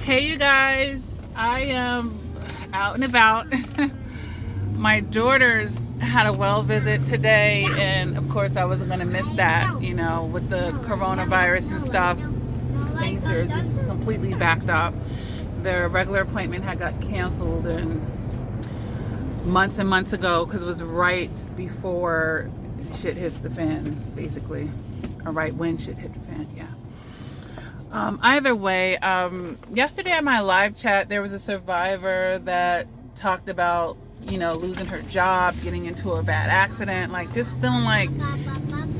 Hey you guys, I am out and about. My daughters had a well visit today, and of course I wasn't going to miss that, you know, with the coronavirus and stuff. Things are just completely backed up. Their regular appointment had got canceled and months and months ago because it was right before shit hits the fan, basically, or right when shit hit the fan. Yeah. Either way, yesterday at my live chat, there was a survivor that talked about, you know, losing her job, getting into a bad accident, like just feeling like,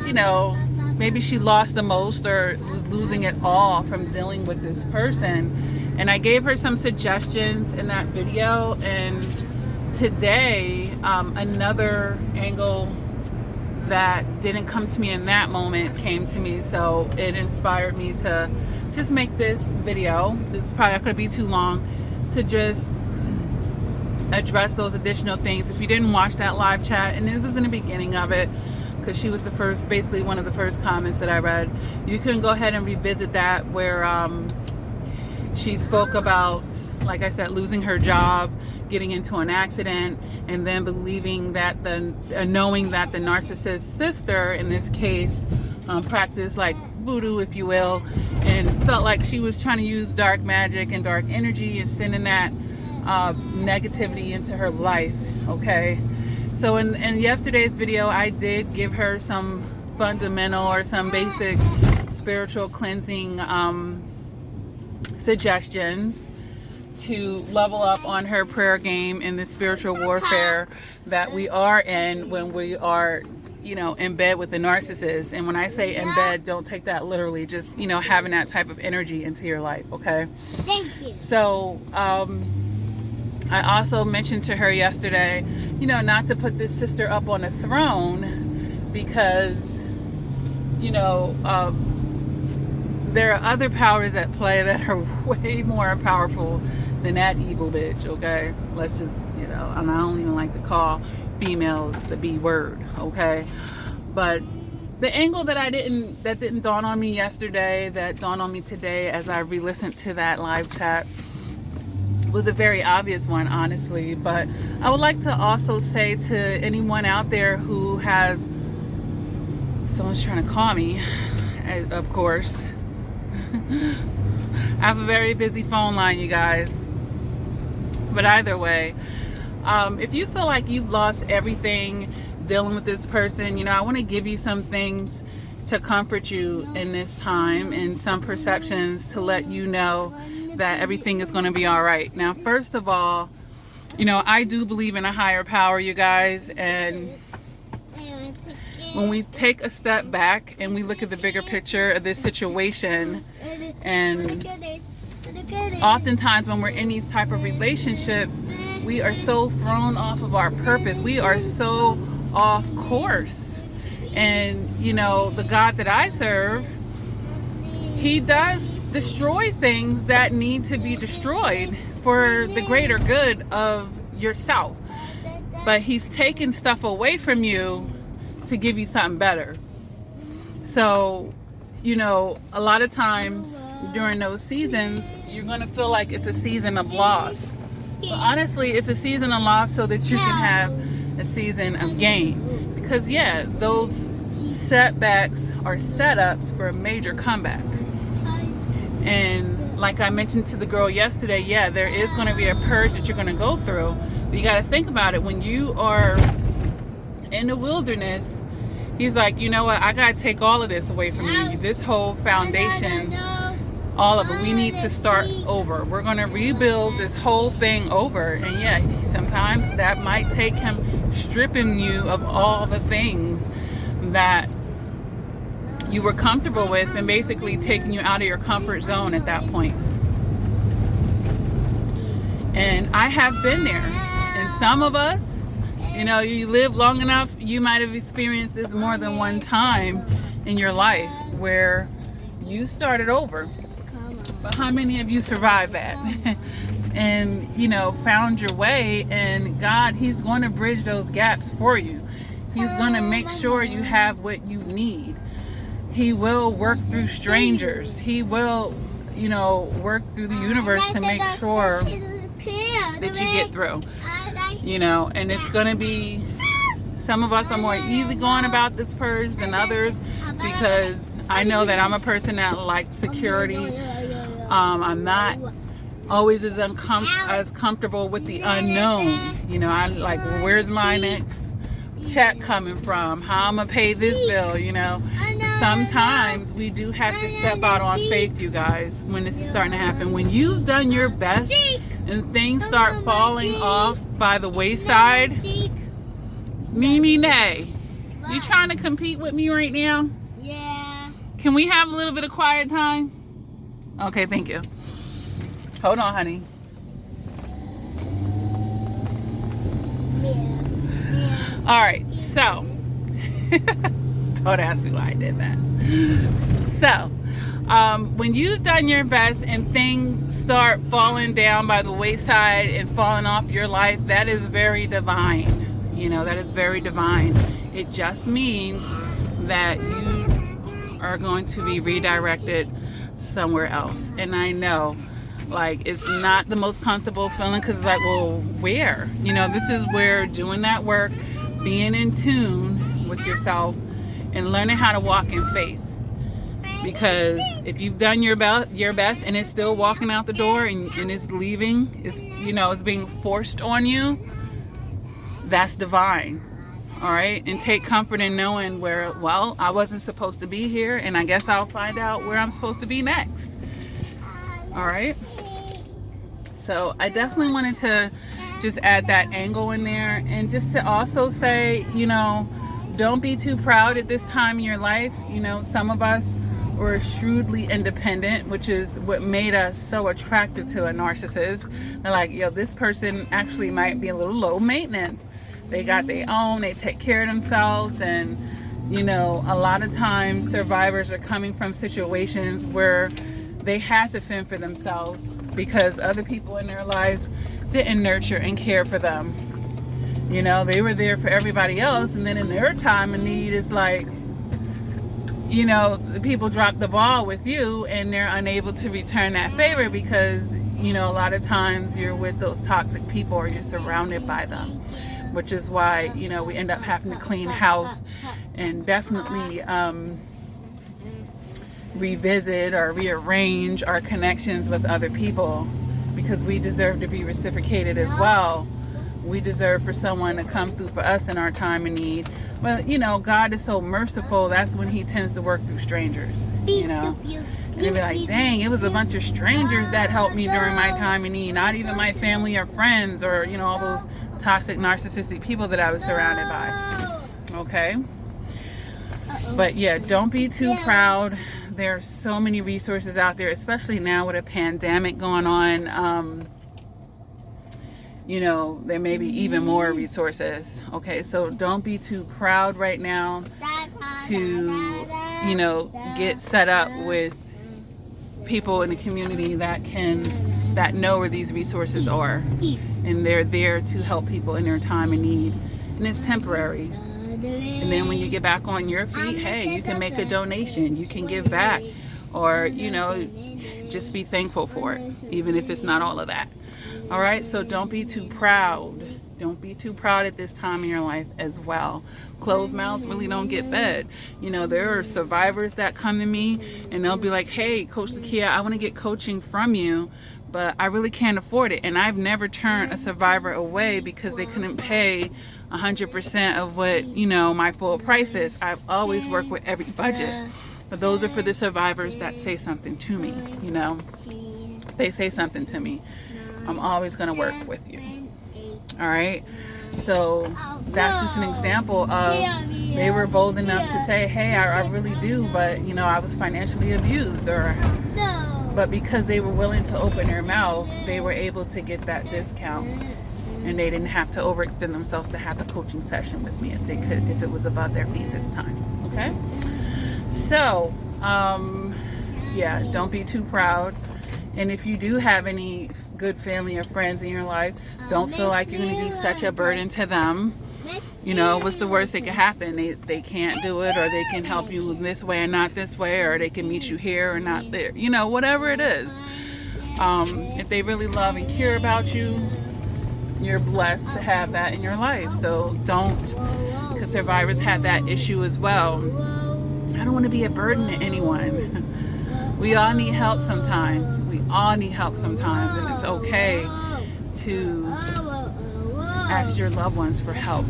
you know, maybe she lost the most or was losing it all from dealing with this person. And I gave her some suggestions in that video. And today, another angle that didn't come to me in that moment came to me. So it inspired me to just make this video. This is probably not going to be too long, to just address those additional things. If you didn't watch that live chat, and it was in the beginning of it, because she was the first, basically one of the first comments that I read, you can go ahead and revisit that, where she spoke about, like I said, losing her job, getting into an accident, and then believing that knowing that the narcissist sister in this case practiced like voodoo, if you will, and felt like she was trying to use dark magic and dark energy and sending that negativity into her life. Okay, so in yesterday's video, I did give her some fundamental or some basic spiritual cleansing suggestions to level up on her prayer game in the spiritual warfare that we are in when we are, you know, in bed with the narcissist. And when I say in bed, don't take that literally, just, you know, having that type of energy into your life. Okay, thank you. So I also mentioned to her yesterday, you know, not to put this sister up on a throne, because, you know, there are other powers at play that are way more powerful than that evil bitch. Okay, let's just, you know, and I don't even like to call females the B word. Okay, but the angle that didn't dawn on me yesterday, that dawned on me today as I re-listened to that live chat, was a very obvious one, honestly. But I would like to also say to anyone out there who has, someone's trying to call me, of course. I have a very busy phone line, you guys. But either way, if you feel like you've lost everything dealing with this person, you know, I want to give you some things to comfort you in this time, and some perceptions to let you know that everything is going to be all right. Now, first of all, you know, I do believe in a higher power, you guys, and when we take a step back and we look at the bigger picture of this situation, and oftentimes when we're in these type of relationships, we are so thrown off of our purpose. We are so off course. And, you know, the God that I serve, he does destroy things that need to be destroyed for the greater good of yourself. But he's taken stuff away from you to give you something better. So, you know, a lot of times during those seasons, you're going to feel like it's a season of loss. But honestly, it's a season of loss so that you can have a season of gain. Because, yeah, those setbacks are setups for a major comeback. And like I mentioned to the girl yesterday, yeah, there is going to be a purge that you're going to go through. But you got to think about it. When you are in the wilderness, he's like, you know what, I got to take all of this away from you. This whole foundation, all of it. We need to start over. We're going to rebuild this whole thing over. And yeah, sometimes that might take him stripping you of all the things that you were comfortable with, and basically taking you out of your comfort zone at that point. And I have been there. And some of us, you know, you live long enough, you might have experienced this more than one time in your life where you started over. But how many of you survived that? And, you know, found your way, and God, he's going to bridge those gaps for you. He's going to make sure you have what you need. He will work through strangers. He will, you know, work through the universe to make sure that you get through, you know. And it's going to be, some of us are more easygoing about this purge than others, because I know that I'm a person that likes security. I'm not always as comfortable with the unknown. You know, I like, where's my next check coming from? How I'm gonna pay this bill? You know, sometimes we do have to step out on faith, you guys, when this is starting to happen. When you've done your best and things start falling off by the wayside, Nay, you trying to compete with me right now? Yeah. Can we have a little bit of quiet time? Okay, thank you. Hold on, honey. Yeah. All right, so don't ask me why I did that. So, when you've done your best and things start falling down by the wayside and falling off your life, that is very divine. You know, that is very divine. It just means that you are going to be redirected somewhere else. And I know, like, it's not the most comfortable feeling, because it's like, well, where? You know, this is where doing that work, being in tune with yourself, and learning how to walk in faith. Because if you've done your best and it's still walking out the door and it's leaving, it's, you know, it's being forced on you, that's divine. All right, and take comfort in knowing where, well, I wasn't supposed to be here, and I guess I'll find out where I'm supposed to be next. All right, so I definitely wanted to just add that angle in there, and just to also say, you know, don't be too proud at this time in your life. You know, some of us were shrewdly independent, which is what made us so attractive to a narcissist. They're like, yo, this person actually might be a little low maintenance. They got their own, they take care of themselves. And, you know, a lot of times survivors are coming from situations where they had to fend for themselves because other people in their lives didn't nurture and care for them. You know, they were there for everybody else, and then in their time of need, it's like, you know, the people drop the ball with you and they're unable to return that favor because, you know, a lot of times you're with those toxic people or you're surrounded by them, which is why, you know, we end up having to clean house and definitely revisit or rearrange our connections with other people, because we deserve to be reciprocated as well. We deserve for someone to come through for us in our time of need. But, you know, God is so merciful. That's when he tends to work through strangers, you know. And they'd be like, dang, it was a bunch of strangers that helped me during my time of need. Not even my family or friends or, you know, all those toxic, narcissistic people that I was surrounded by. Okay? But, yeah, don't be too proud. There are so many resources out there, especially now with a pandemic going on. You know, there may be even more resources. Okay, so don't be too proud right now to, you know, get set up with people in the community that know where these resources are, and they're there to help people in their time of need, and it's temporary. And then when you get back on your feet, hey, you can make a donation, you can give back, or, you know, just be thankful for it, even if it's not all of that. All right, so don't be too proud. Don't be too proud at this time in your life as well. Closed mouths really don't get fed. You know, there are survivors that come to me and they'll be like, hey, Coach Lakia, I want to get coaching from you, but I really can't afford it. And I've never turned a survivor away because they couldn't pay 100% of what, you know, my full price is. I've always worked with every budget. But those are for the survivors that say something to me, you know. They say something to me. I'm always going to work with you. All right. So that's just an example of they were bold enough to say, hey, I really do, but, you know, I was financially abused, or, but because they were willing to open their mouth, they were able to get that discount, and they didn't have to overextend themselves to have the coaching session with me if it was about their needs at the time. Okay. So, yeah, don't be too proud. And if you do have any good family or friends in your life, don't feel like you're going to be such a burden to them. You know, what's the worst that can happen? They can't do it, or they can help you this way and not this way, or they can meet you here or not there. You know, whatever it is. If they really love and care about you, you're blessed to have that in your life. So don't, because survivors have that issue as well. I don't want to be a burden to anyone. We all need help sometimes. We all need help sometimes, and it's okay to ask your loved ones for help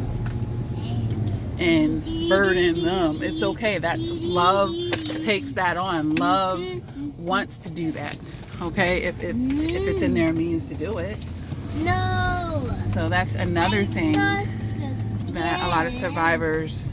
and burden them. It's okay. That's love takes that on. Love wants to do that. Okay, if it's in their means to do it. No. So that's another thing that a lot of survivors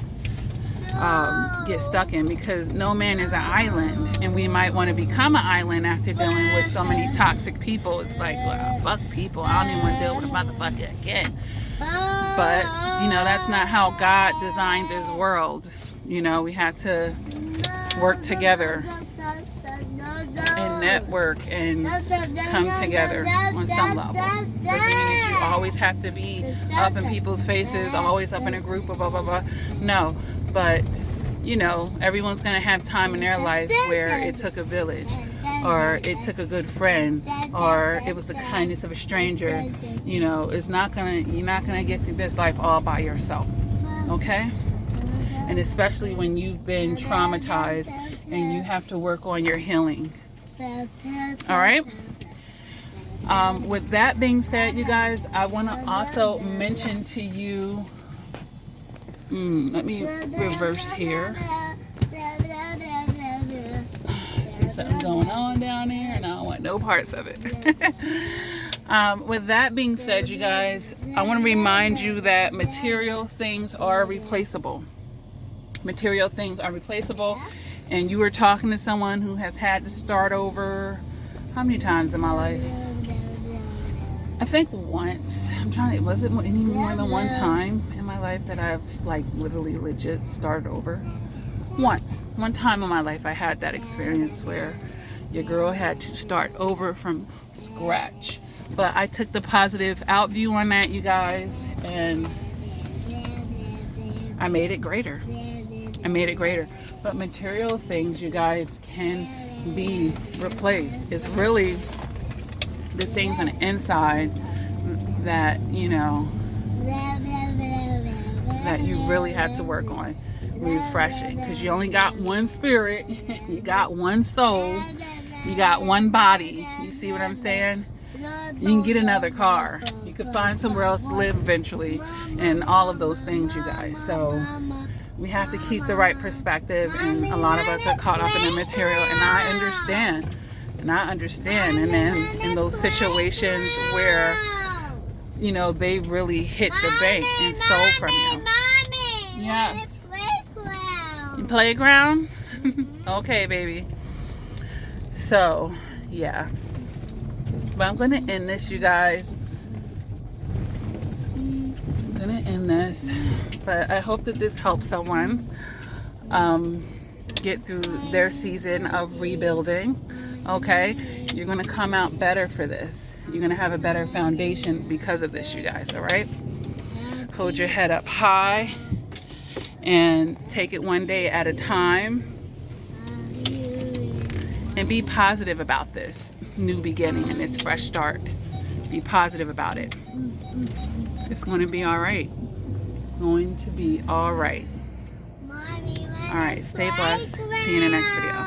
get stuck in, because no man is an island, and we might want to become an island after dealing with so many toxic people. It's like, well, fuck people. I don't even want to deal with a motherfucker again. But, you know, that's not how God designed this world. You know, we have to work together and network and come together on some level. Doesn't mean that you always have to be up in people's faces, always up in a group, blah, blah, blah, blah. No, but, you know, everyone's going to have time in their life where it took a village, or it took a good friend, or it was the kindness of a stranger. You know, you're not gonna get through this life all by yourself, okay? And especially when you've been traumatized and you have to work on your healing. All right? With that being said, you guys, I want to also mention to you, let me reverse here. See something going on down there, and I don't want no parts of it. With that being said, you guys, I want to remind you that material things are replaceable. Material things are replaceable. And you were talking to someone who has had to start over how many times in my life? I think once. Was it any more than one time in my life that I've like literally legit started over? Once. One time in my life I had that experience where your girl had to start over from scratch. But I took the positive out view on that, you guys, and I made it greater. I made it greater. But material things, you guys, can be replaced. It's really the things on the inside that, you know, that you really have to work on refreshing, because you only got one spirit, you got one soul, you got one body. You see what I'm saying? You can get another car, you could find somewhere else to live eventually, and all of those things, you guys. So we have to keep the right perspective, and a lot of us are caught up in the material, and I understand. And then in those situations where, you know, they really hit the bank and stole from you. Yes. Playground? Okay, baby. So, yeah. But I'm going to end this, you guys. I'm going to end this. But I hope that this helps someone get through their season of rebuilding. Okay? You're going to come out better for this. You're going to have a better foundation because of this, you guys. All right? Hold your head up high and take it one day at a time. And be positive about this new beginning and this fresh start. Be positive about it. It's going to be all right. It's going to be all right. All right. Stay blessed. See you in the next video.